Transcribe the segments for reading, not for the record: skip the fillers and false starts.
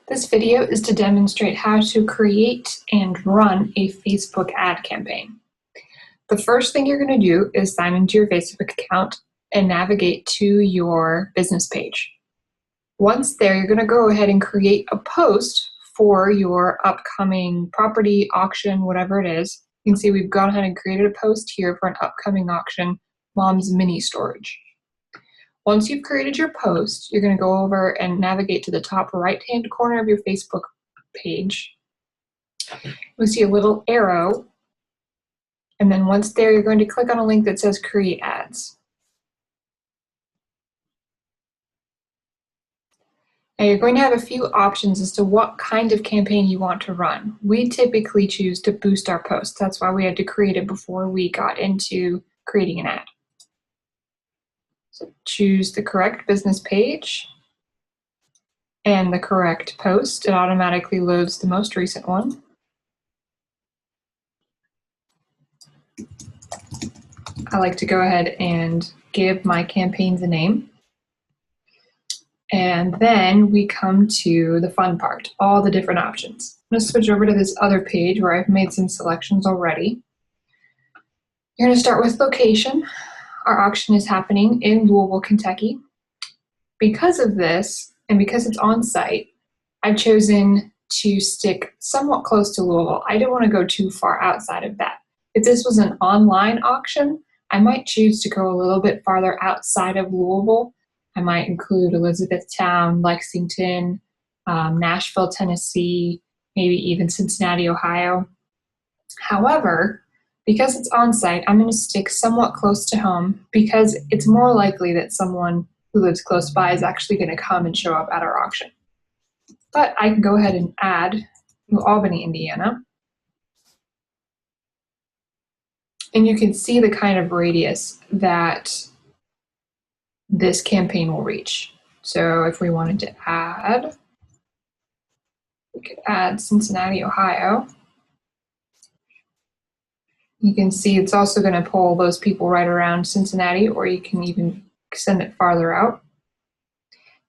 This video is to demonstrate how to create and run a Facebook ad campaign. The first thing you're going to do is sign into your Facebook account and navigate to your business page. Once there, you're going to go ahead and create a post for your upcoming property auction, whatever it is. You can see we've gone ahead and created a post here for an upcoming auction, Mom's Mini Storage. Once you've created your post, you're going to go over and navigate to the top right-hand corner of your Facebook page. You'll see a little arrow, and then once there, you're going to click on a link that says Create Ads. Now you're going to have a few options as to what kind of campaign you want to run. We typically choose to boost our posts. That's why we had to create it before we got into creating an ad. So choose the correct business page and the correct post. It automatically loads the most recent one. I like to go ahead and give my campaigns a name. And then we come to the fun part, all the different options. I'm going to switch over to this other page where I've made some selections already. You're going to start with location. Our auction is happening in Louisville, Kentucky. Because of this, and because it's on site, I've chosen to stick somewhat close to Louisville. I don't want to go too far outside of that. If this was an online auction, I might choose to go a little bit farther outside of Louisville. I might include Elizabethtown, Lexington, Nashville, Tennessee, maybe even Cincinnati, Ohio. However, because it's on site, I'm going to stick somewhat close to home because it's more likely that someone who lives close by is actually going to come and show up at our auction. But I can go ahead and add New Albany, Indiana. And you can see the kind of radius that this campaign will reach. So if we wanted to add, we could add Cincinnati, Ohio. You can see it's also going to pull those people right around Cincinnati, or you can even send it farther out.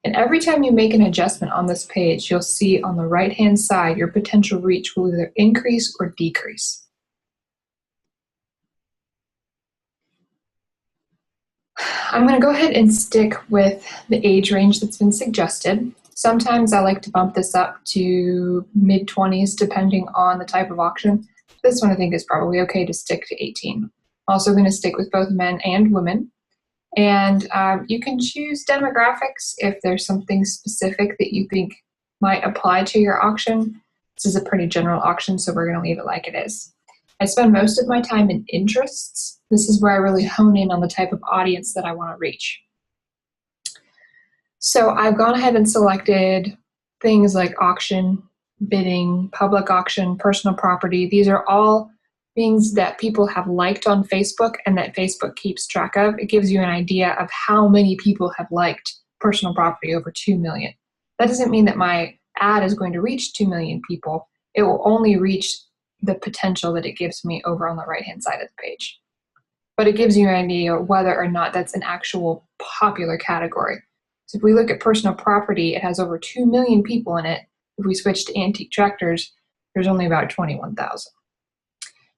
And every time you make an adjustment on this page, you'll see on the right-hand side, your potential reach will either increase or decrease. I'm going to go ahead and stick with the age range that's been suggested. Sometimes I like to bump this up to mid-20s depending on the type of auction. This one I think is probably okay to stick to 18. I'm also going to stick with both men and women. And you can choose demographics if there's something specific that you think might apply to your auction. This is a pretty general auction, so we're going to leave it like it is. I spend most of my time in interests. This is where I really hone in on the type of audience that I want to reach. So I've gone ahead and selected things like auction, bidding, public auction, personal property. These are all things that people have liked on Facebook and that Facebook keeps track of. It gives you an idea of how many people have liked personal property, over 2 million. That doesn't mean that my ad is going to reach 2 million people. It will only reach the potential that it gives me over on the right-hand side of the page. But it gives you an idea whether or not that's an actual popular category. So if we look at personal property, it has over 2 million people in it. If we switch to antique tractors, there's only about 21,000.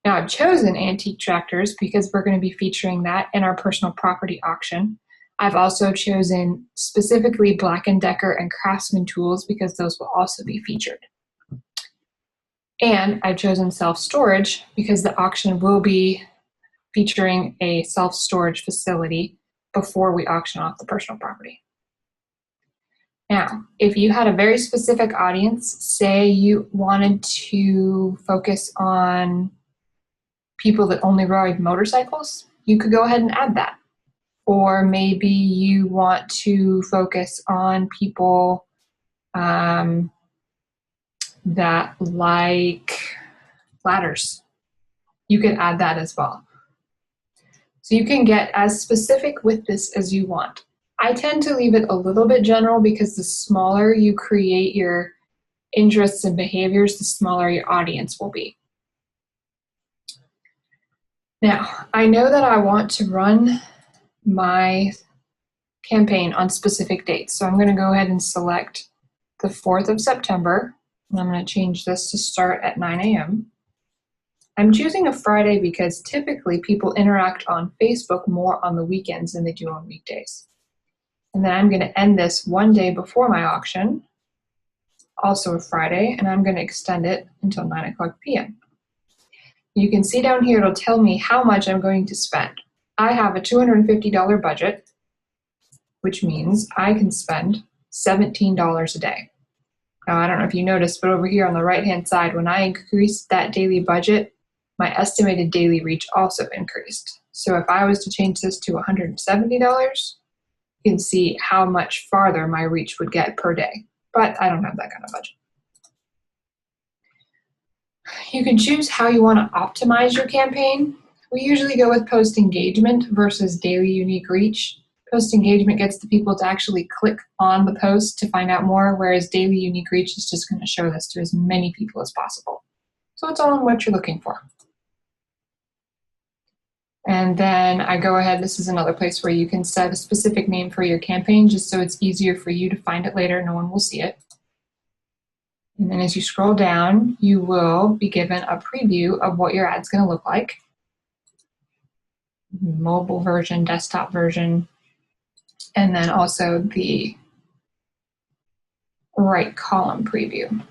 Now I've chosen antique tractors because we're going to be featuring that in our personal property auction. I've also chosen specifically Black & Decker and Craftsman tools because those will also be featured. And I've chosen self-storage because the auction will be featuring a self-storage facility before we auction off the personal property. Now, if you had a very specific audience, say you wanted to focus on people that only ride motorcycles, you could go ahead and add that. Or maybe you want to focus on people that like ladders. You can add that as well. So you can get as specific with this as you want. I tend to leave it a little bit general because the smaller you create your interests and behaviors, the smaller your audience will be. Now, I know that I want to run my campaign on specific dates, so I'm going to go ahead and select the 4th of September, and I'm going to change this to start at 9 a.m. I'm choosing a Friday because typically people interact on Facebook more on the weekends than they do on weekdays. And then I'm going to end this one day before my auction, also a Friday, and I'm going to extend it until 9 o'clock p.m. You can see down here, it'll tell me how much I'm going to spend. I have a $250 budget, which means I can spend $17 a day. Now, I don't know if you noticed, but over here on the right-hand side, when I increased that daily budget, my estimated daily reach also increased. So if I was to change this to $170, you can see how much farther my reach would get per day. But I don't have that kind of budget. You can choose how you want to optimize your campaign. We usually go with post engagement versus daily unique reach. Post engagement gets the people to actually click on the post to find out more, whereas daily unique reach is just going to show this to as many people as possible. So it's all on what you're looking for. And then I go ahead, this is another place where you can set a specific name for your campaign just so it's easier for you to find it later, no one will see it. And then as you scroll down, you will be given a preview of what your ad's going to look like. Mobile version, desktop version, and then also the right column preview.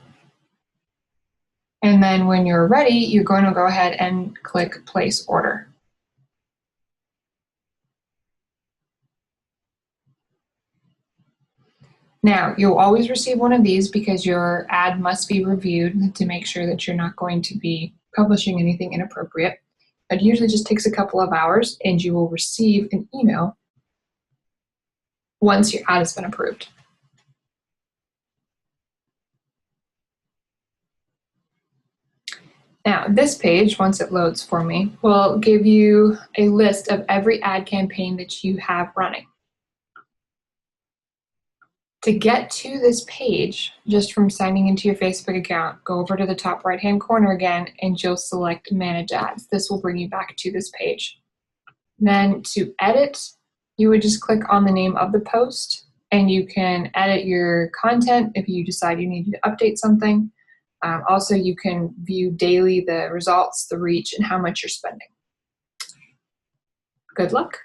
And then when you're ready, you're going to go ahead and click place order. Now, you'll always receive one of these because your ad must be reviewed to make sure that you're not going to be publishing anything inappropriate. It usually just takes a couple of hours, and you will receive an email once your ad has been approved. Now, this page, once it loads for me, will give you a list of every ad campaign that you have running. To get to this page, just from signing into your Facebook account, go over to the top right-hand corner again, and you'll select Manage Ads. This will bring you back to this page. Then to edit, you would just click on the name of the post, and you can edit your content if you decide you need to update something. Also, you can view daily the results, the reach, and how much you're spending. Good luck.